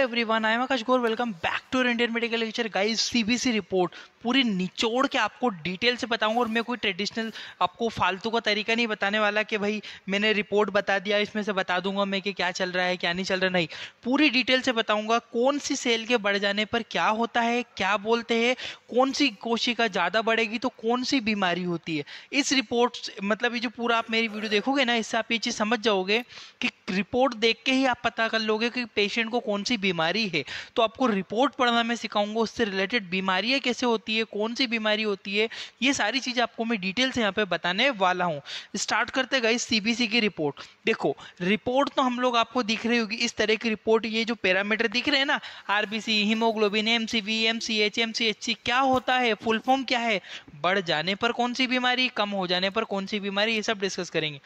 Everyone, I am Akash Gaur. Welcome back to Indian medical lecture. Guys, CBC report पूरी निचोड़ के आपको डिटेल से बताऊंगा। और मैं कोई ट्रेडिशनल आपको फालतू का तरीका नहीं बताने वाला कि भाई मैंने रिपोर्ट बता दिया, इसमें से बता दूंगा मैं कि क्या चल रहा है क्या नहीं चल रहा। नहीं, पूरी डिटेल से बताऊंगा कौन सी सेल के बढ़ जाने पर क्या होता है, क्या बोलते हैं, कौन सी कोशिका ज़्यादा बढ़ेगी तो कौन सी बीमारी होती है। इस रिपोर्ट मतलब ये जो पूरा आप मेरी वीडियो देखोगे ना, इससे आप ये चीज़ समझ जाओगे कि रिपोर्ट देख के ही आप पता कर लोगे कि पेशेंट को कौन सी बीमारी है। तो आपको रिपोर्ट पढ़ना मैं सिखाऊंगा, उससे रिलेटेड बीमारियां कैसे होती है, कौन सी बीमारी होती है, ये सारी चीजें आपको मैं डिटेल से यहाँ पे बताने वाला हूँ। स्टार्ट करते गए सीबीसी की रिपोर्ट। देखो, रिपोर्ट तो हम लोग आपको दिख रही होगी इस तरह की रिपोर्ट। ये जो पैरामीटर दिख रहे हैं ना, RBC, haemoglobin, MCV, MCH, MCHC, क्या होता है, फुल फॉर्म क्या है, बढ़ जाने पर कौन सी बीमारी, कम हो जाने पर कौन सी बीमारी, ये सब डिस्कस करेंगे।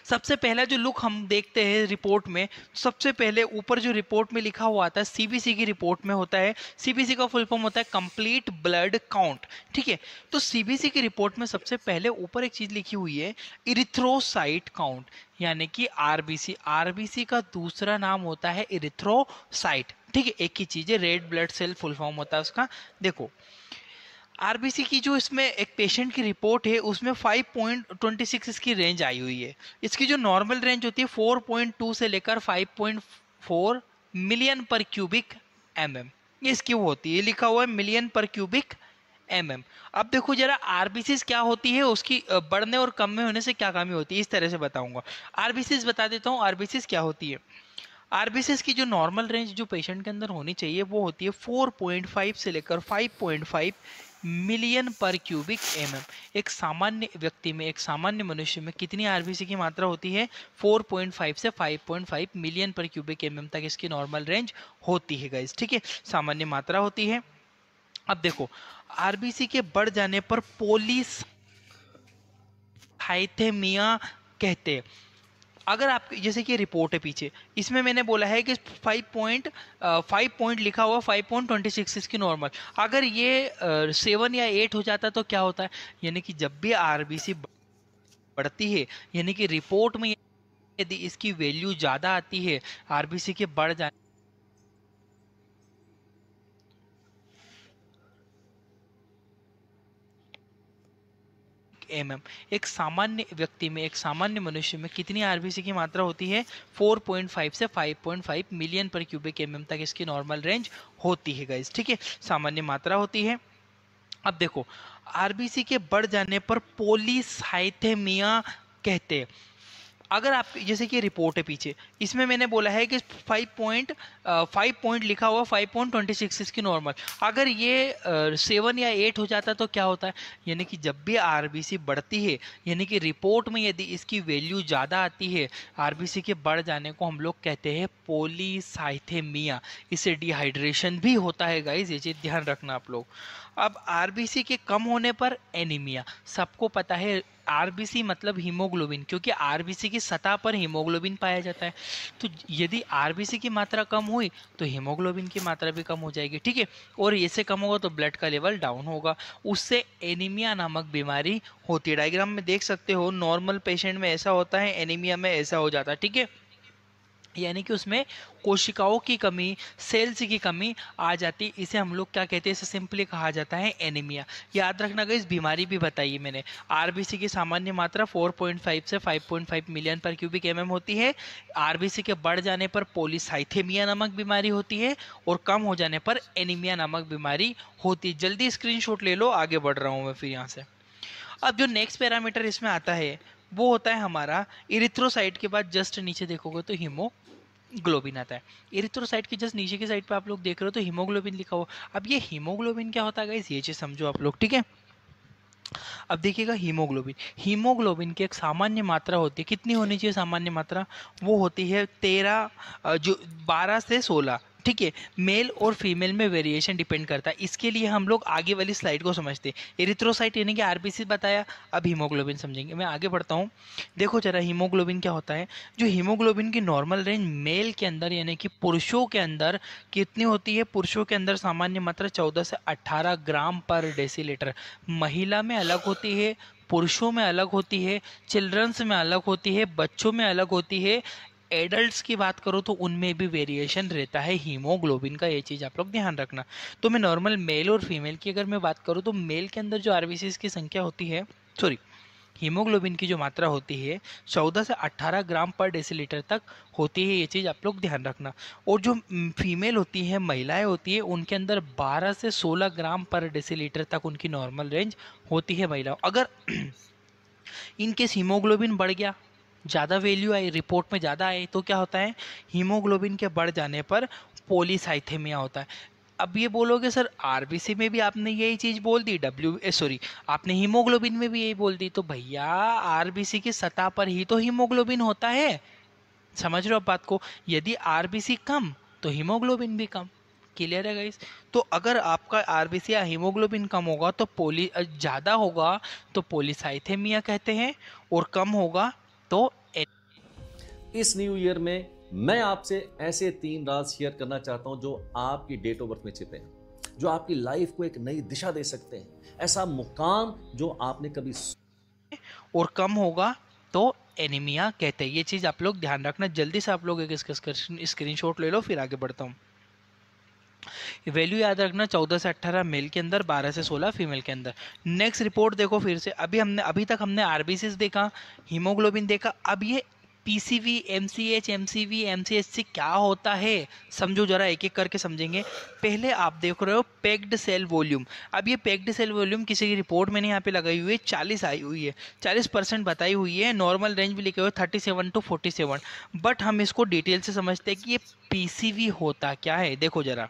सबसे पहला जो लुक हम देखते हैं रिपोर्ट में, सबसे पहले ऊपर जो रिपोर्ट में लिखा हुआ आता है, सीबीसी की रिपोर्ट में होता है, सीबीसी का फुल फॉर्म होता है कंप्लीट ब्लड काउंट। ठीक है, तो सीबीसी की रिपोर्ट में सबसे पहले ऊपर एक चीज लिखी हुई है, इरिथ्रोसाइट काउंट, यानी कि आरबीसी। आरबीसी का दूसरा नाम होता है इरिथ्रोसाइट। ठीक है, एक ही चीज है, red blood cell full form होता है उसका। देखो, आरबीसी की जो इसमें एक पेशेंट की रिपोर्ट है उसमें 5.26 इसकी रेंज आई हुई है। इसकी जो नॉर्मल रेंज होती है 4.2 से लेकर 5.4 मिलियन पर क्यूबिक एमएम, ये इसकी वो होती है, लिखा हुआ है मिलियन पर क्यूबिक एमएम। अब देखो जरा आरबीसी क्या होती है, उसकी बढ़ने और कम में होने से क्या कमी होती है, इस तरह से बताऊंगा। आरबीसी बता देता हूँ आरबीसी क्या होती है। आरबीसी की जो नॉर्मल रेंज जो पेशेंट के अंदर होनी चाहिए वो होती है 4.5 से लेकर 5.5 मिलियन पर क्यूबिक एमएम। एक सामान्य व्यक्ति में, एक सामान्य मनुष्य में कितनी आरबीसी की मात्रा होती है? 4.5 से 5.5 मिलियन पर क्यूबिक एमएम तक इसकी नॉर्मल रेंज होती है गाइस। ठीक है, सामान्य मात्रा होती है। अब देखो, आरबीसी के बढ़ जाने पर पोलीसाइथेमिया कहते हैं। अगर आप जैसे कि रिपोर्ट है पीछे, इसमें मैंने बोला है कि 5 पॉइंट लिखा हुआ 5.26 इसकी नॉर्मल। अगर ये 7 या 8 हो जाता तो क्या होता है, यानी कि जब भी आरबीसी बढ़ती है, यानी कि रिपोर्ट में यदि इसकी वैल्यू ज़्यादा आती है, आरबीसी के बढ़ जाने एमएम, एक सामान्य व्यक्ति में, एक सामान्य मनुष्य में कितनी आरबीसी की मात्रा होती है? 4.5 से 5.5 मिलियन पर क्यूबिक एमएम तक इसकी नॉर्मल रेंज होती है गाइस। ठीक है, सामान्य मात्रा होती है। अब देखो, आरबीसी के बढ़ जाने पर पोलीसाइथेमिया कहते हैं। अगर आप जैसे कि रिपोर्ट है पीछे, इसमें मैंने बोला है कि 5 पॉइंट लिखा हुआ 5.26 इसकी नॉर्मल। अगर ये 7 या 8 हो जाता तो क्या होता है, यानी कि जब भी आरबीसी बढ़ती है, यानी कि रिपोर्ट में यदि इसकी वैल्यू ज़्यादा आती है, आरबीसी के बढ़ जाने को हम लोग कहते हैं पोलीसाइथेमिया। इससे डिहाइड्रेशन भी होता है गाइस, ये चीज़ ध्यान रखना आप लोग। अब आरबीसी के कम होने पर एनीमिया। सबको पता है आरबीसी मतलब हीमोग्लोबिन, क्योंकि आरबीसी की सतह पर हीमोग्लोबिन पाया जाता है। तो यदि आरबीसी की मात्रा कम हुई तो हीमोग्लोबिन की मात्रा भी कम हो जाएगी। ठीक है, और इससे कम होगा तो ब्लड का लेवल डाउन होगा, उससे एनीमिया नामक बीमारी होती है। डायग्राम में देख सकते हो, नॉर्मल पेशेंट में ऐसा होता है, एनीमिया में ऐसा हो जाता है। ठीक है, यानी कि उसमें कोशिकाओं की कमी, सेल्स की कमी आ जाती, इसे हम लोग क्या कहते हैं, इसे सिंपली कहा जाता है एनीमिया। याद रखना गाइस, बीमारी भी बताई मैंने। आरबीसी की सामान्य मात्रा 4.5 से 5.5 मिलियन पर क्यूबिक एमएम होती है। आरबीसी के बढ़ जाने पर पोलीसाइथेमिया नामक बीमारी होती है, और कम हो जाने पर एनीमिया नामक बीमारी होती है। जल्दी स्क्रीनशॉट ले लो, आगे बढ़ रहा हूँ मैं फिर यहाँ से। अब जो नेक्स्ट पैरामीटर इसमें आता है वो होता है हमारा इरिथ्रोसाइट के बाद जस्ट नीचे देखोगे तो हीमोग्लोबिन आता है। इरिथ्रोसाइट के जस्ट नीचे की साइड पे आप लोग देख रहे हो तो हीमोग्लोबिन लिखा हुआ। अब ये हीमोग्लोबिन क्या होता है गाइस, ये चीज समझो आप लोग। ठीक है, अब देखिएगा, हीमोग्लोबिन, हीमोग्लोबिन की एक सामान्य मात्रा होती है। कितनी होनी चाहिए सामान्य मात्रा? वो होती है 13, जो 12 से 16। ठीक है, मेल और फीमेल में वेरिएशन डिपेंड करता है। इसके लिए हम लोग आगे वाली स्लाइड को समझते हैं। एरिथ्रोसाइट यानी कि आरबीसी बताया, अब हीमोग्लोबिन समझेंगे। मैं आगे बढ़ता हूँ। देखो जरा, हीमोग्लोबिन क्या होता है। जो हीमोग्लोबिन की नॉर्मल रेंज मेल के अंदर यानी कि पुरुषों के अंदर कितनी होती है? पुरुषों के अंदर सामान्य मात्रा 14 से 18 ग्राम पर डेसीलीटर। महिला में अलग होती है, पुरुषों में अलग होती है, चिल्ड्रंस में अलग होती है, बच्चों में अलग होती है, एडल्ट्स की बात करो तो उनमें भी वेरिएशन रहता है हीमोग्लोबिन का, ये चीज़ आप लोग ध्यान रखना। तो मैं नॉर्मल मेल और फीमेल की अगर मैं बात करूँ तो मेल के अंदर जो आरबीसीज की संख्या होती है, सॉरी, हीमोग्लोबिन की जो मात्रा होती है 14 से 18 ग्राम पर डेसीलीटर तक होती है, ये चीज़ आप लोग ध्यान रखना। और जो फीमेल होती है, महिलाएं होती है, उनके अंदर 12 से 16 ग्राम पर डेसीलीटर तक उनकी नॉर्मल रेंज होती है महिलाओं। अगर इनकेस हीमोग्लोबिन बढ़ गया, ज़्यादा वैल्यू आई, रिपोर्ट में ज़्यादा आए, तो क्या होता है, हीमोग्लोबिन के बढ़ जाने पर पॉलीसाइथेमिया होता है। अब ये बोलोगे सर आरबीसी में भी आपने यही चीज़ बोल दी, सॉरी, आपने हीमोग्लोबिन में भी यही बोल दी, तो भैया आरबीसी की सतह पर ही तो हीमोग्लोबिन होता है। समझ रहे हो आप बात को? यदि आरबीसी कम तो हीमोग्लोबिन भी कम। क्लियर है गाइस? तो अगर आपका आरबीसी या हीमोग्लोबिन कम होगा तो ज़्यादा होगा तो पॉलीसाइथेमिया कहते हैं, और कम होगा तो इस न्यू ईयर में मैं आपसे ऐसे 3 राज शेयर करना चाहता हूं जो आपकी डेट ऑफ बर्थ में छिपे हैं, जो आपकी लाइफ को एक नई दिशा दे सकते हैं, ऐसा मुकाम जो आपने कभी और कम होगा तो एनीमिया कहते हैं। ये चीज़ आप लोग ध्यान रखना। जल्दी से आप लोग एक इसका स्क्रीनशॉट ले लो, फिर आगे बढ़ता हूँ। वैल्यू याद रखना, 14 से 18 मेल के अंदर, 12 से 16 फीमेल के अंदर। नेक्स्ट रिपोर्ट देखो फिर से। अभी तक हमने आरबीसीज देखा, हीमोग्लोबिन देखा, अब ये पीसीवी, एमसीएच, एमसीवी, एमसीएचसी क्या होता है समझो जरा, एक एक करके समझेंगे। पहले आप देख रहे हो पैक्ड सेल वॉल्यूम। अब ये पैक्ड सेल वॉल्यूम किसी की रिपोर्ट में नहीं यहाँ पे लगाई हुई है, 40 आई हुई है, 40% बताई हुई है। नॉर्मल रेंज भी लिखे हुए 37 to 47। बट हम इसको डिटेल से समझते हैं कि ये पीसीवी होता क्या है। देखो जरा,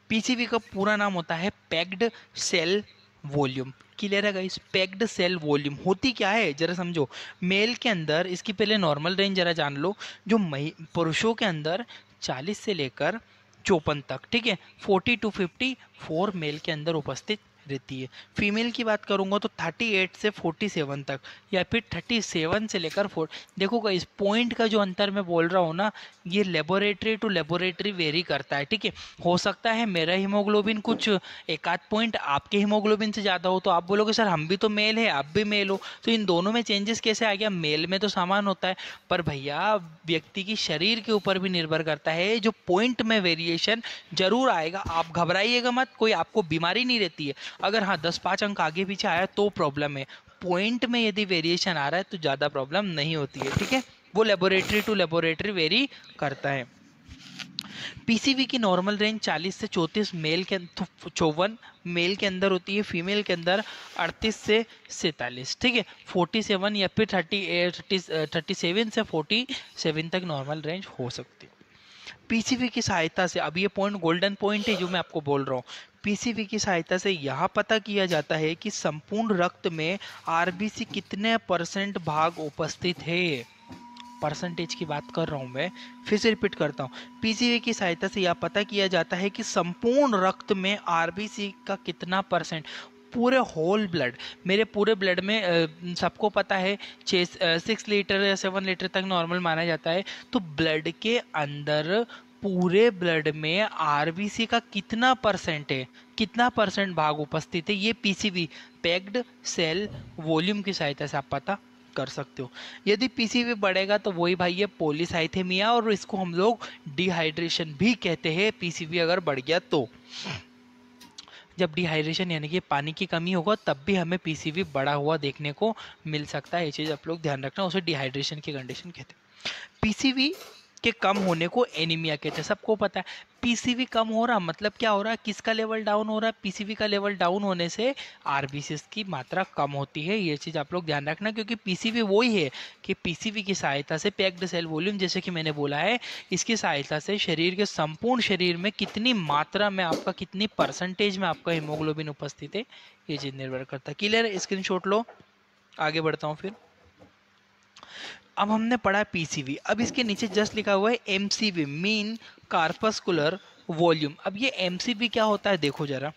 पीसीवी का पूरा नाम होता है पैक्ड सेल वॉल्यूम। क्लियर है गाइस? पैक्ड सेल वॉल्यूम होती क्या है जरा समझो। मेल के अंदर, इसकी पहले नॉर्मल रेंज जरा जान लो, जो पुरुषों के अंदर 40 से लेकर 54 तक, ठीक है, 40 to 54 मेल के अंदर उपस्थित रहती है। फीमेल की बात करूंगा तो 38 से 47 तक, या फिर 37 से लेकर 4। देखो इस पॉइंट का जो अंतर मैं बोल रहा हूँ ना, ये लेबोरेटरी टू लेबोरेटरी वेरी करता है, ठीक है। हो सकता है मेरा हीमोग्लोबिन कुछ एक आध पॉइंट आपके हीमोग्लोबिन से ज़्यादा हो, तो आप बोलोगे सर हम भी तो मेल है, आप भी मेल हो, तो इन दोनों में चेंजेस कैसे आ गया? मेल में तो समान होता है, पर भैया व्यक्ति की शरीर के ऊपर भी निर्भर करता है, जो पॉइंट में वेरिएशन जरूर आएगा। आप घबराइएगा मत, कोई आपको बीमारी नहीं रहती है। अगर हाँ 10-5 अंक आगे पीछे आया तो प्रॉब्लम है, पॉइंट में यदि वेरिएशन आ रहा है तो ज़्यादा प्रॉब्लम नहीं होती है, ठीक है। वो लेबोरेटरी टू लेबोरेटरी वेरी करता है। पीसीवी की नॉर्मल रेंज 40 से 34 मेल के 54 मेल के अंदर होती है, फीमेल के अंदर 38 से 47, ठीक है। 47 या फिर 37 से 47 तक नॉर्मल रेंज हो सकती है। पीसीवी की सहायता से, अब ये पॉइंट गोल्डन पॉइंट है जो मैं आपको बोल रहा हूँ, पीसीवी की सहायता से यह पता किया जाता है कि संपूर्ण रक्त में आरबीसी कितने % भाग उपस्थित है। परसेंटेज की बात कर रहा हूं मैं, फिर से रिपीट करता हूं। पीसीवी की सहायता से यह पता किया जाता है कि संपूर्ण रक्त में आरबीसी का कितना %, पूरे होल ब्लड, मेरे पूरे ब्लड में सबको पता है 6 लीटर या 7 लीटर तक नॉर्मल माना जाता है, तो ब्लड के अंदर पूरे ब्लड में आरबीसी का कितना % है, कितना % भाग उपस्थित है, ये पीसीवी पैक्ड सेल वॉल्यूम की सहायता से आप पता कर सकते हो। यदि पीसीवी बढ़ेगा तो वही भाई ये पॉलीसाइथेमिया, और इसको हम लोग डिहाइड्रेशन भी कहते हैं, पीसीवी अगर बढ़ गया तो। जब डिहाइड्रेशन यानी कि पानी की कमी होगा तब भी हमें पीसीवी बढ़ा हुआ देखने को मिल सकता है, ये चीज़ आप लोग ध्यान रखना, उसे डिहाइड्रेशन की कंडीशन कहते हैं। पीसीवी के कम होने को एनीमिया कहते हैं, सबको पता है। पीसीवी कम हो रहा मतलब क्या हो रहा है, किसका लेवल डाउन हो रहा है? पीसीवी का लेवल डाउन होने से आरबीसी की मात्रा कम होती है, ये चीज़ आप लोग ध्यान रखना, क्योंकि पीसीवी वही है कि पीसीवी की सहायता से पैक्ड सेल वॉल्यूम, जैसे कि मैंने बोला है, इसकी सहायता से शरीर के संपूर्ण शरीर में कितनी मात्रा में आपका, कितनी % में आपका हीमोग्लोबिन उपस्थित है, ये चीज़ निर्भर करता है। क्लियर है? स्क्रीनशॉट लो, आगे बढ़ता हूँ फिर। अब हमने पढ़ा पीसीवी, अब इसके नीचे जस्ट लिखा हुआ है एमसीवी, मीन कार्पस्कुलर वॉल्यूम। अब ये एमसीवी क्या होता है देखो जरा।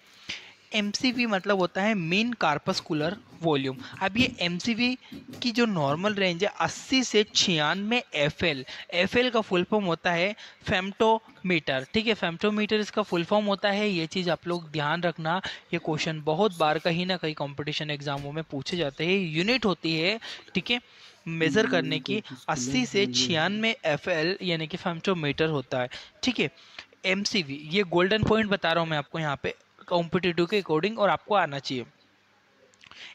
एमसीवी मतलब होता है मीन कार्पस्कुलर वॉल्यूम। अब ये एमसीवी की जो नॉर्मल रेंज है 80 से 96 एफएल। एफएल का फुल फॉर्म होता है फेम्टोमीटर, ठीक है, फेम्टोमीटर इसका फुल फॉर्म होता है। ये चीज़ आप लोग ध्यान रखना, ये क्वेश्चन बहुत बार कहीं ना कहीं कंपटीशन एग्जामों में पूछे जाते हैं। यूनिट होती है, ठीक है, मेजर करने की 80 से 96 एफएल यानी कि फेम्टोमीटर होता है, ठीक है। एमसीवी ये गोल्डन पॉइंट बता रहा हूँ मैं आपको यहाँ पे कॉम्पिटिटिव के अकॉर्डिंग, और आपको आना चाहिए।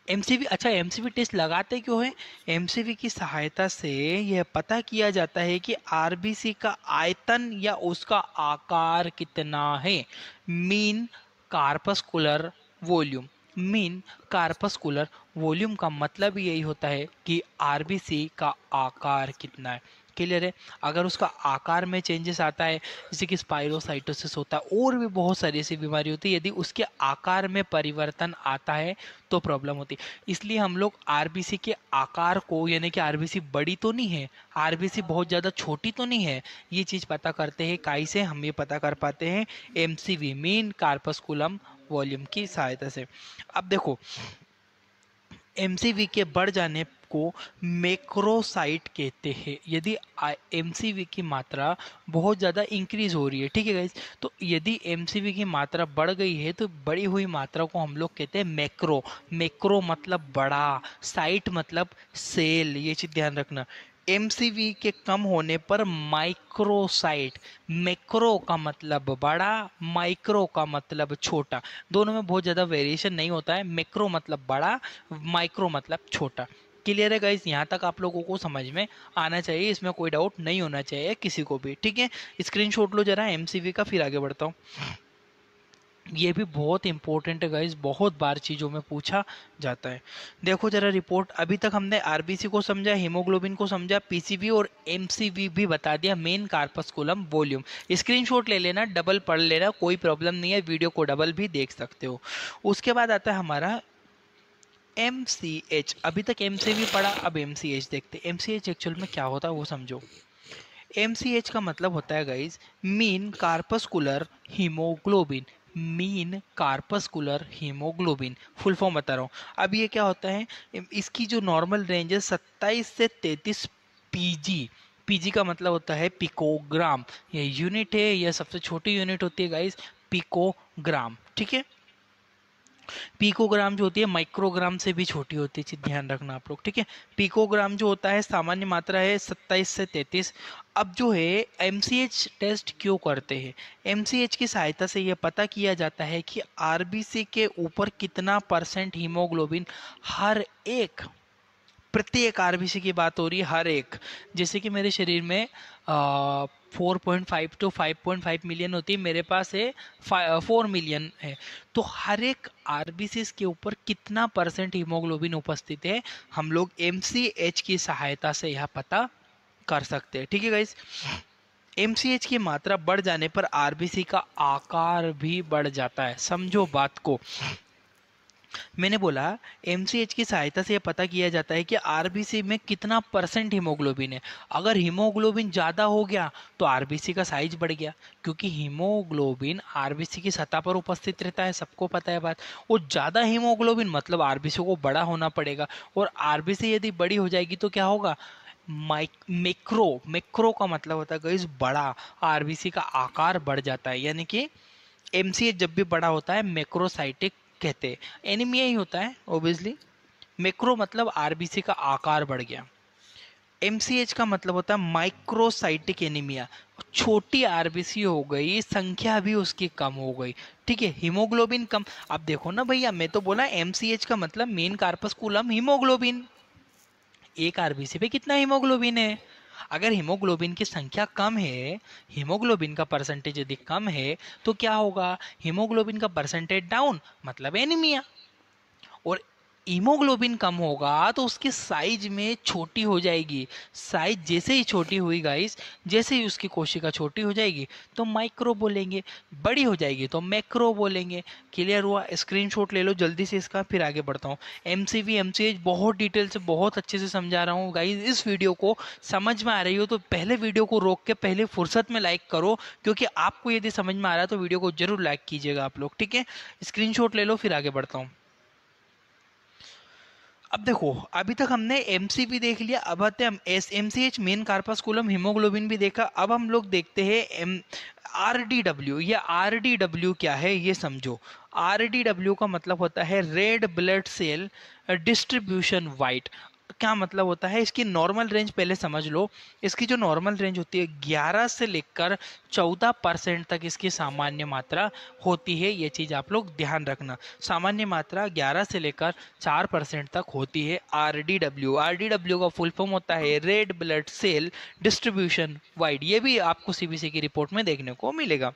एमसीवी, अच्छा एमसीवी टेस्ट लगाते क्यों है? एमसीवी की सहायता से यह पता किया जाता है कि आरबीसी का आयतन या उसका आकार कितना है। Mean corpuscular volume, mean corpuscular volume का मतलब यही होता है कि आरबीसी का आकार कितना है। क्लियर है? अगर उसका आकार में चेंजेस आता है, जैसे कि स्पाइरोसाइटोसिस होता है और भी बहुत सारी ऐसी बीमारी होती है, यदि उसके आकार में परिवर्तन आता है तो प्रॉब्लम होती है। इसलिए हम लोग आरबीसी के आकार को, यानी कि आरबीसी बड़ी तो नहीं है, आरबीसी बहुत ज़्यादा छोटी तो नहीं है, ये चीज़ पता करते हैं काई से, हम ये पता कर पाते हैं एमसीवी मीन कार्पस्कुलम वॉल्यूम की सहायता से। अब देखो, एमसीवी के बढ़ जाने को मैक्रोसाइट कहते हैं। यदि एमसीवी की मात्रा बहुत ज़्यादा इंक्रीज हो रही है, ठीक है गाइज, तो यदि एमसीवी की मात्रा बढ़ गई है तो बढ़ी हुई मात्रा को हम लोग कहते हैं मैक्रो। मैक्रो मतलब बड़ा, साइट मतलब सेल, ये चीज़ ध्यान रखना। एमसीवी के कम होने पर माइक्रोसाइट, मैक्रो का मतलब बड़ा, माइक्रो का मतलब छोटा, दोनों में बहुत ज़्यादा वेरिएशन नहीं होता है। मैक्रो मतलब बड़ा, माइक्रो मतलब छोटा। क्लियर है गाइस? यहाँ तक आप लोगों को समझ में आना चाहिए, इसमें कोई डाउट नहीं होना चाहिए किसी को भी, ठीक है। स्क्रीनशॉट लो जरा एमसीवी का, फिर आगे बढ़ता हूँ। ये भी बहुत इंपॉर्टेंट है गाइस, बहुत बार चीज़ों में पूछा जाता है। देखो जरा रिपोर्ट, अभी तक हमने आरबीसी को समझा, हीमोग्लोबिन को समझा, पीसीवी और एमसीवी भी बता दिया, मेन कार्पस्कुलम वॉल्यूम। स्क्रीनशॉट ले लेना, डबल पढ़ लेना, कोई प्रॉब्लम नहीं है, वीडियो को डबल भी देख सकते हो। उसके बाद आता है हमारा एमसीएच। अभी तक एमसीवी पढ़ा, अब एमसीएच देखते हैं। एमसीएच एक्चुअल में क्या होता है वो समझो। एमसीएच का मतलब होता है guys mean corpuscular haemoglobin. Mean corpuscular haemoglobin full form बता रहा हूँ। अब ये क्या होता है, इसकी जो नॉर्मल रेंज है 27 से 33 पीजी। पीजी का मतलब होता है पिकोग्राम, ये यूनिट है, यह सबसे छोटी यूनिट होती है गाइज, पिकोग्राम, ठीक है। पिकोग्राम जो होती है माइक्रोग्राम से भी छोटी होती है, चीज ध्यान रखना आप लोग, ठीक है। पिकोग्राम जो होता है सामान्य मात्रा है 27 से 33। अब जो है एमसीएच टेस्ट क्यों करते हैं? एमसीएच की सहायता से यह पता किया जाता है कि आरबीसी के ऊपर कितना परसेंट हीमोग्लोबिन हर एक, प्रत्येक आरबीसी की बात हो रही है, हर एक। जैसे कि मेरे शरीर में 4.5 टू 5.5 मिलियन होती है, मेरे पास है 4 मिलियन है, तो हर एक आरबीसी के ऊपर कितना परसेंट हीमोग्लोबिन उपस्थित है, हम लोग एमसीएच की सहायता से यह पता कर सकते हैं, ठीक है गाइस। एमसीएच की मात्रा बढ़ जाने पर आरबीसी का आकार भी बढ़ जाता है, समझो बात को। मैंने बोला एमसीएच की सहायता से यह पता किया जाता है कि आरबीसी में कितना परसेंट हीमोग्लोबिन है। अगर हीमोग्लोबिन ज़्यादा हो गया तो आरबीसी का साइज बढ़ गया, क्योंकि हीमोग्लोबिन आरबीसी की सतह पर उपस्थित रहता है, सबको पता है बात। और ज़्यादा हीमोग्लोबिन मतलब आरबीसी को बड़ा होना पड़ेगा, और आरबीसी यदि बड़ी हो जाएगी तो क्या होगा, मैक्रो, मैक्रो का मतलब होता है गाइस बड़ा, आरबीसी का आकार बढ़ जाता है, यानी कि एमसीएच जब भी बड़ा होता है मैक्रोसाइटिक कहते हैं। एनीमिया ही होता है ओबियसली। मैक्रो मतलब आरबीसी का आकार बढ़ गया। एमसीएच का मतलब होता है माइक्रोसाइटिक एनीमिया, छोटी आरबीसी हो गई, संख्या भी उसकी कम हो गई, ठीक है, हीमोग्लोबिन कम। अब देखो ना भैया, मैं तो बोला एमसीएच का मतलब मेन कार्पस्कुलम हीमोग्लोबिन, एक आरबीसी पे कितना हीमोग्लोबिन है। अगर हीमोग्लोबिन की संख्या कम है, हीमोग्लोबिन का परसेंटेज यदि कम है तो क्या होगा, हीमोग्लोबिन का परसेंटेज डाउन मतलब एनीमिया। और हीमोग्लोबिन कम होगा तो उसकी साइज में छोटी हो जाएगी। साइज जैसे ही छोटी हुई गाइस, जैसे ही उसकी कोशिका छोटी हो जाएगी तो माइक्रो बोलेंगे, बड़ी हो जाएगी तो मैक्रो बोलेंगे। क्लियर हुआ? स्क्रीनशॉट ले लो जल्दी से इसका, फिर आगे बढ़ता हूँ। एमसीवी एमसीएच बहुत डिटेल से बहुत अच्छे से समझा रहा हूँ गाइस। इस वीडियो को समझ में आ रही हो तो पहले वीडियो को रोक के पहले फुर्सत में लाइक करो, क्योंकि आपको यदि समझ में आ रहा है तो वीडियो को जरूर लाइक कीजिएगा आप लोग, ठीक है। स्क्रीनशॉट ले लो फिर आगे बढ़ता हूँ। अब देखो, अभी तक हमने एमसीवी देख लिया, अब आते हैं हम एस एमसीएच मेन कार्पास्कुलम हीमोग्लोबिन भी देखा। अब हम लोग देखते हैं एम आरडीडब्ल्यू। ये आरडीडब्ल्यू क्या है ये समझो। आरडीडब्ल्यू का मतलब होता है red blood cell distribution white. क्या मतलब होता है? इसकी नॉर्मल रेंज पहले समझ लो। इसकी जो नॉर्मल रेंज होती है 11 से लेकर 14% तक इसकी सामान्य मात्रा होती है। ये चीज आप लोग ध्यान रखना। सामान्य मात्रा 11 से लेकर 4% तक होती है। आरडीडब्ल्यू, आरडीडब्ल्यू का फुल फॉर्म होता है red blood cell distribution wide. ये भी आपको सीबीसी की रिपोर्ट में देखने को मिलेगा।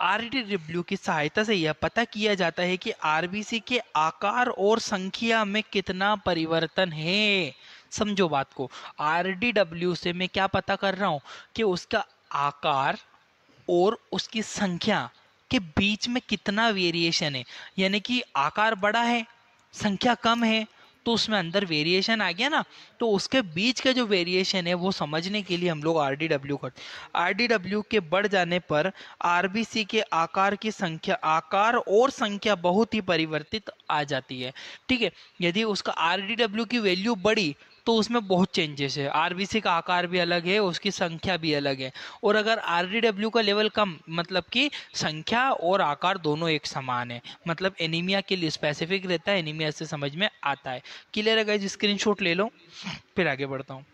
आरडीडब्ल्यू की सहायता से यह पता किया जाता है कि आरबीसी के आकार और संख्या में कितना परिवर्तन है। समझो बात को। आरडीडब्ल्यू से मैं क्या पता कर रहा हूं कि उसका आकार और उसकी संख्या के बीच में कितना वेरिएशन है। यानी कि आकार बड़ा है, संख्या कम है, तो उसमें अंदर वेरिएशन आ गया ना। तो उसके बीच का जो वेरिएशन है वो समझने के लिए हम लोग आरडीडब्ल्यू करते। आरडीडब्ल्यू के बढ़ जाने पर आरबीसी के आकार की संख्या, आकार और संख्या बहुत ही परिवर्तित आ जाती है, ठीक है। यदि उसका आरडीडब्ल्यू की वैल्यू बढ़ी तो उसमें बहुत चेंजेस है। आरबीसी का आकार भी अलग है, उसकी संख्या भी अलग है। और अगर आरडीडब्ल्यू का लेवल कम, मतलब कि संख्या और आकार दोनों एक समान है, मतलब एनीमिया के लिए स्पेसिफिक रहता है, एनीमिया से समझ में आता है। क्लियर है गाइस? स्क्रीनशॉट ले लो फिर आगे बढ़ता हूँ।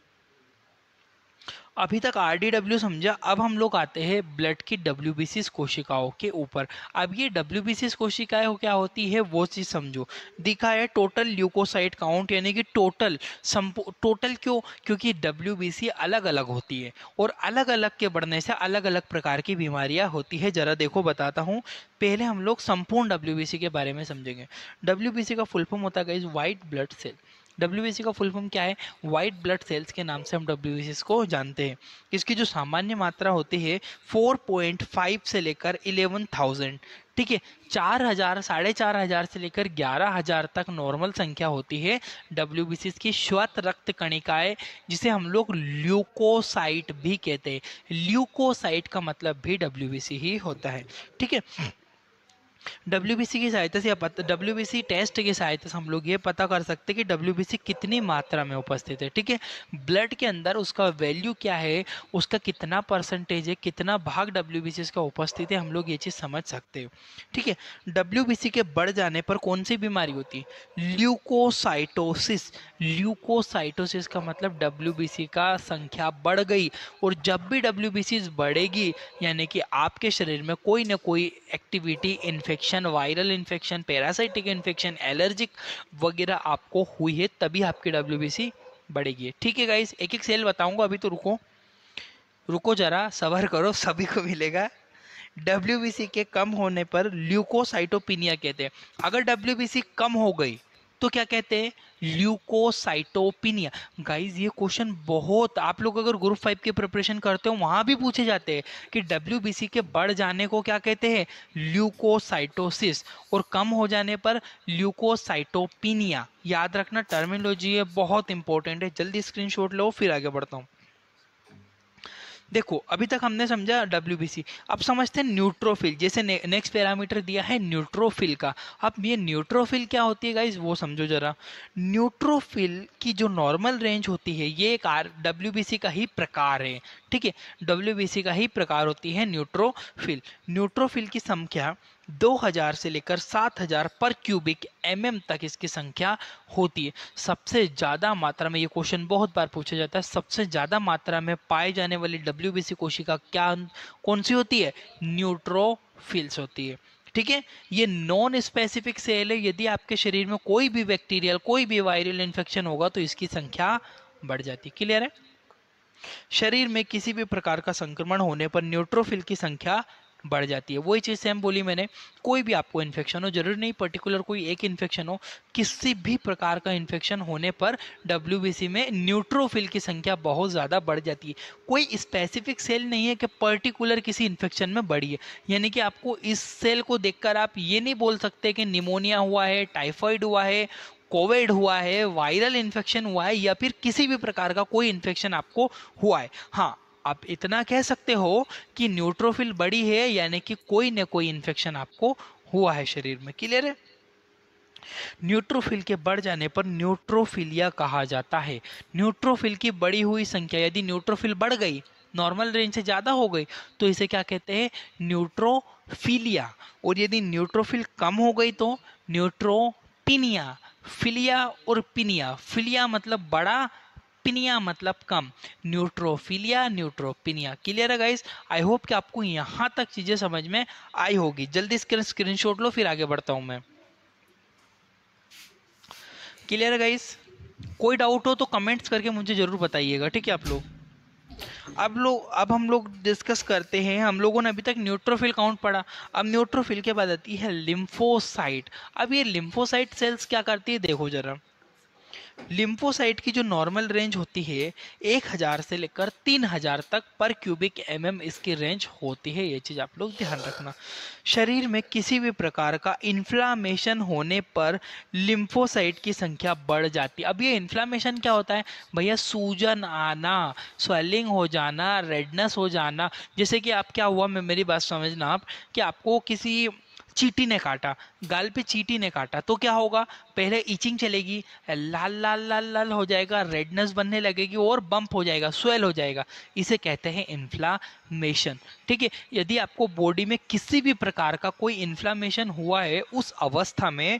अभी तक आरडीडब्ल्यू समझा। अब हम लोग आते हैं ब्लड की डब्ल्यूबीसी कोशिकाओं के ऊपर। अब ये डब्ल्यूबीसी कोशिकाएं क्या होती है वो चीज समझो। दिखा है टोटल ल्यूकोसाइट काउंट, यानी कि टोटल टोटल क्यों? क्योंकि डब्ल्यूबीसी अलग अलग होती है और अलग अलग के बढ़ने से अलग अलग प्रकार की बीमारियां होती है। जरा देखो बताता हूँ। पहले हम लोग संपूर्ण डब्ल्यूबीसी के बारे में समझेंगे। डब्ल्यूबीसी का फुल फॉर्म होता है व्हाइट ब्लड सेल। डब्ल्यूबीसी का फुल फॉर्म क्या है? व्हाइट ब्लड सेल्स के नाम से हम डब्ल्यूबीसी को जानते हैं। इसकी जो सामान्य मात्रा होती है 4.5 से लेकर 11,000, ठीक है। 4,000, 4,500 से लेकर 11,000 तक नॉर्मल संख्या होती है डब्ल्यूबीसी की। श्वेत रक्त कणिकाएं, जिसे हम लोग ल्यूकोसाइट भी कहते हैं। ल्यूकोसाइट का मतलब भी डब्ल्यूबीसी ही होता है, ठीक है। डब्ल्यूबीसी की सहायता से डब्ल्यूबीसी टेस्ट की सहायता से हम लोग ये पता कर सकते हैं कि डब्ल्यूबीसी कितनी मात्रा में उपस्थित है, ठीक है। ब्लड के अंदर उसका वैल्यू क्या है, उसका कितना परसेंटेज है, कितना भाग डब्ल्यूबीसी का उपस्थित है, हम लोग ये चीज़ समझ सकते हैं, ठीक है। डब्ल्यूबीसी के बढ़ जाने पर कौन सी बीमारी होती है? ल्यूकोसाइटोसिस। ल्यूकोसाइटोसिस का मतलब डब्ल्यूबीसी का संख्या बढ़ गई। और जब भी डब्ल्यूबीसी बढ़ेगी, यानी कि आपके शरीर में कोई ना कोई activity, infection, viral infection, parasitic infection, allergic वगैरह आपको हुई है, तभी आपकी डब्ल्यूबीसी बढ़ेगी, ठीक है गाइस। एक एक सेल बताऊंगा, अभी तो रुको रुको जरा, सबर करो, सभी को मिलेगा। डब्ल्यूबीसी के कम होने पर ल्यूकोसाइटोपिनिया कहते हैं। अगर डब्ल्यूबीसी कम हो गई तो क्या कहते हैं? ल्यूकोसाइटोपिनिया। गाइस ये क्वेश्चन बहुत, आप लोग अगर ग्रुप 5 की प्रिपरेशन करते हो वहां भी पूछे जाते हैं कि डब्ल्यूबीसी के बढ़ जाने को क्या कहते हैं? ल्यूकोसाइटोसिस। और कम हो जाने पर ल्यूकोसाइटोपिनिया। याद रखना, टर्मिनोलॉजी है, बहुत इंपॉर्टेंट है। जल्दी स्क्रीनशॉट लो फिर आगे बढ़ता हूँ। देखो, अभी तक हमने समझा डब्ल्यूबीसी। अब समझते हैं न्यूट्रोफिल। जैसे नेक्स्ट पैरामीटर दिया है न्यूट्रोफिल का। अब ये न्यूट्रोफिल क्या होती है गाइस वो समझो जरा। न्यूट्रोफिल की जो नॉर्मल रेंज होती है, ये एक डब्ल्यूबीसी का ही प्रकार है, ठीक है। डब्ल्यूबीसी का ही प्रकार होती है न्यूट्रोफिल। न्यूट्रोफिल की संख्या 2000 से लेकर 7000 पर क्यूबिक एमएम तक इसकी संख्या होती है। सबसे ज्यादा मात्रा में, ये क्वेश्चन बहुत बार पूछा जाता है, सबसे ज्यादा मात्रा में पाए जाने वाली डब्ल्यूबीसी कोशिका क्या, कौन सी होती है? न्यूट्रोफिल्स होती है, ठीक है। ये नॉन स्पेसिफिक सेल है। यदि आपके शरीर में कोई भी बैक्टीरियल, कोई भी वायरल इन्फेक्शन होगा तो इसकी संख्या बढ़ जाती है। क्लियर है? शरीर में किसी भी प्रकार का संक्रमण होने पर न्यूट्रोफिल की संख्या बढ़ जाती है। वही चीज़ सेम बोली मैंने, कोई भी आपको इन्फेक्शन हो, जरूरी नहीं पर्टिकुलर कोई एक इन्फेक्शन हो, किसी भी प्रकार का इन्फेक्शन होने पर डब्ल्यूबीसी में न्यूट्रोफिल की संख्या बहुत ज़्यादा बढ़ जाती है। कोई स्पेसिफिक सेल नहीं है कि पर्टिकुलर किसी इन्फेक्शन में बढ़ी है, यानी कि आपको इस सेल को देखकर आप ये नहीं बोल सकते कि निमोनिया हुआ है, टाइफाइड हुआ है, कोविड हुआ है, वायरल इन्फेक्शन हुआ है, या फिर किसी भी प्रकार का कोई इन्फेक्शन आपको हुआ है। हाँ, आप इतना कह सकते हो कि न्यूट्रोफिल बड़ी है, यानी कि कोई न कोई इन्फेक्शन आपको हुआ है शरीर में। क्लियर है? न्यूट्रोफिल के बढ़ जाने पर न्यूट्रोफिलिया कहा जाता है। न्यूट्रोफिल की बढ़ी हुई संख्या, यदि न्यूट्रोफिल बढ़ गई, नॉर्मल रेंज से ज्यादा हो गई, तो इसे क्या कहते हैं? न्यूट्रोफिलिया। और यदि न्यूट्रोफिल कम हो गई तो न्यूट्रोपिनिया। फिलिया और पिनिया, फिलिया मतलब बड़ा, पिनिया मतलब कम। Neutrophilia, neutropenia. क्लियर है गाइस? आई होप कि आपको यहां तक चीजें समझ में आई होगी। जल्दी इसका स्क्रीनशॉट लो, फिर आगे बढ़ता हूं मैं। क्लियर है गाइस? कोई डाउट हो तो कमेंट्स करके मुझे जरूर बताइएगा, ठीक है आप लोग? अब हम लोग डिस्कस करते हैं, हम लोगों ने अभी तक न्यूट्रोफिल काउंट पढ़ा, अब न्यूट्रोफिल के बाद आती है लिम्फोसाइट। अब ये लिम्फोसाइट सेल्स क्या करती है, देखो जरा। लिम्फोसाइट की जो नॉर्मल रेंज होती है 1000 से लेकर 3000 तक पर क्यूबिक एमएम इसकी रेंज होती है, ये चीज आप लोग ध्यान रखना। शरीर में किसी भी प्रकार का इन्फ्लामेशन होने पर लिम्फोसाइट की संख्या बढ़ जाती है। अब ये इन्फ्लामेशन क्या होता है भैया? सूजन आना, स्वेलिंग हो जाना, रेडनेस हो जाना। जैसे कि आप क्या हुआ, मैं मेरी बात समझना आप, कि आपको किसी चींटी ने काटा, गाल पे चींटी ने काटा, तो क्या होगा? पहले इचिंग चलेगी, लाल लाल लाल लाल हो जाएगा, रेडनेस बनने लगेगी और बम्प हो जाएगा, स्वेल हो जाएगा। इसे कहते हैं इन्फ्लामेशन। ठीक है? यदि आपको बॉडी में किसी भी प्रकार का कोई इन्फ्लामेशन हुआ है, उस अवस्था में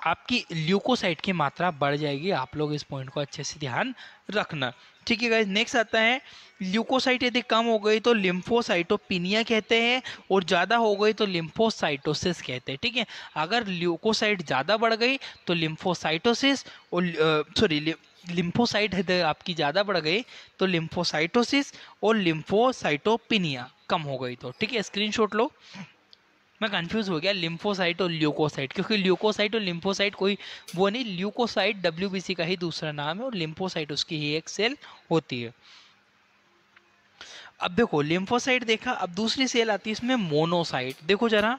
आपकी ल्यूकोसाइट की मात्रा बढ़ जाएगी। आप लोग इस पॉइंट को अच्छे से ध्यान रखना। ठीक है गाइस, नेक्स्ट आता है ल्यूकोसाइट यदि कम हो गई तो लिम्फोसाइटोपिनिया कहते हैं, और ज़्यादा हो गई तो लिम्फोसाइटोसिस कहते हैं। ठीक है? अगर ल्यूकोसाइट ज़्यादा बढ़ गई तो लिम्फोसाइटोसिस, और सॉरी लिम्फोसाइट आपकी ज़्यादा बढ़ गई तो लिम्फोसाइटोसिस, और लिम्फोसाइटोपिनिया कम हो गई तो। ठीक है? स्क्रीनशॉट लो। मैं कंफ्यूज हो गया लिम्फोसाइट और ल्यूकोसाइट, क्योंकि ल्यूकोसाइट और लिम्फोसाइट कोई वो नहीं, ल्यूकोसाइट डब्ल्यूबीसी का ही दूसरा नाम है और लिम्फोसाइट उसकी ही एक सेल होती है। अब देखो लिम्फोसाइट देखा, अब दूसरी सेल आती है इसमें मोनोसाइट। देखो जरा,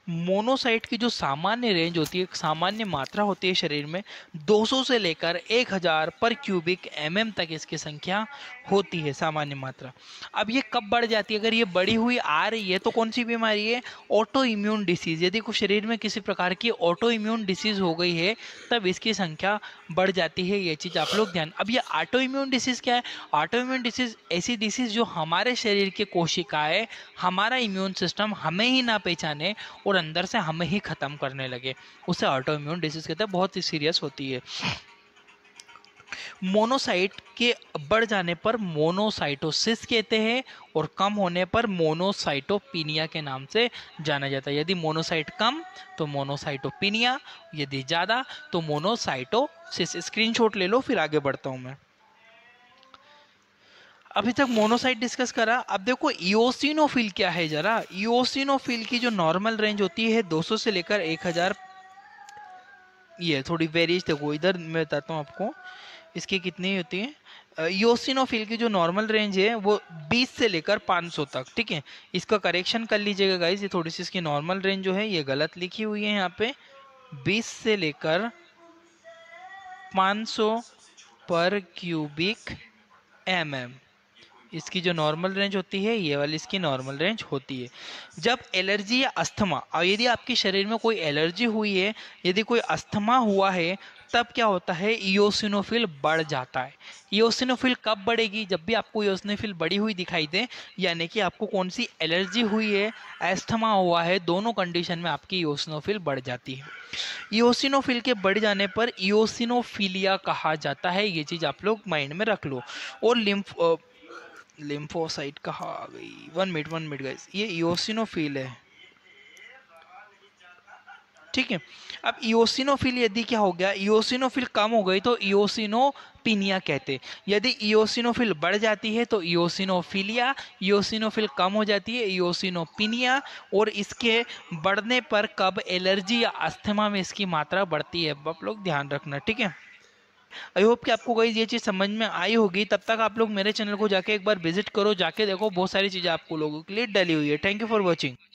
मोनोसाइट की जो सामान्य रेंज होती है, सामान्य मात्रा होती है शरीर में 200 से लेकर 1000 पर क्यूबिक एमएम तक इसकी संख्या होती है, सामान्य मात्रा। अब ये कब बढ़ जाती है? अगर ये बढ़ी हुई आ रही है तो कौन सी बीमारी है? Auto immune disease. यदि कुछ शरीर में किसी प्रकार की ऑटो इम्यून डिसीज हो गई है तब इसकी संख्या बढ़ जाती है, ये चीज आप लोग ध्यान। अब ये ऑटो इम्यून डिसीज क्या है? ऑटो इम्यून डिसीज ऐसी डिसीज जो हमारे शरीर के कोशिकाएं, हमारा इम्यून सिस्टम हमें ही ना पहचाने और अंदर से हमें ही खत्म करने लगे, उसे ऑटो इम्यून डिसीज कहते हैं, बहुत ही सीरियस होती है। मोनोसाइट के बढ़ जाने पर मोनोसाइटोसिस कहते हैं, और कम होने पर मोनोसाइटोपिनिया के नाम से जाना जाता है। यदि मोनोसाइट कम तो मोनोसाइटोपिनिया, यदि ज्यादा तो मोनोसाइटोसिस। स्क्रीनशॉट ले लो, फिर आगे बढ़ता हूं मैं। अभी तक मोनोसाइट डिस्कस करा, अब देखो इओसिनोफिल क्या है जरा। इओसिनोफिल की जो नॉर्मल रेंज होती है 200 से लेकर 1000, ये थोड़ी वेरिएज देखो इधर मैं बताता हूँ आपको इसकी कितनी होती है। इओसिनोफिल की जो नॉर्मल रेंज है वो 20 से लेकर 500 तक। ठीक है? इसका करेक्शन कर लीजिएगा गाइस, ये थोड़ी सी इसकी नॉर्मल रेंज जो है ये गलत लिखी हुई है यहाँ पे। 20 से लेकर 500 पर क्यूबिक एमएम इसकी जो नॉर्मल रेंज होती है, ये वाली इसकी नॉर्मल रेंज होती है। जब एलर्जी या अस्थमा, और यदि आपके शरीर में कोई एलर्जी हुई है, यदि कोई अस्थमा हुआ है, तब क्या होता है? इओसिनोफिल बढ़ जाता है। इओसिनोफिल कब बढ़ेगी? जब भी आपको इओसिनोफिल बढ़ी हुई दिखाई दे, यानी कि आपको कौन सी एलर्जी हुई है, अस्थमा हुआ है, दोनों कंडीशन में आपकी इओसिनोफिल बढ़ जाती है। इओसिनोफिल के बढ़ जाने पर इओसिनोफिलिया कहा जाता है, ये चीज आप लोग माइंड में रख लो। और लिम्फोसाइट कहाँ आ गई? 1 मिनट गाइस, ये इओसिनोफिल है। ठीक है। अब इओसिनोफिल यदि क्या हो गया, इओसिनोफिल कम हो गई तो इओसिनोपिनिया कहते। यदि इओसिनोफिल बढ़ जाती है तो इओसिनोफिलिया, इओसिनोफिल कम हो जाती है इओसिनोपिनिया। और इसके बढ़ने पर कब एलर्जी या अस्थमा में इसकी मात्रा बढ़ती है, आप लोग ध्यान रखना, ठीक है। आई होप कि आपको गाइस ये चीज़ समझ में आई होगी। तब तक आप लोग मेरे चैनल को जाके एक बार विजिट करो, जाके देखो बहुत सारी चीज़ें आपको लोगों के लिए डली हुई है। Thank you for watching.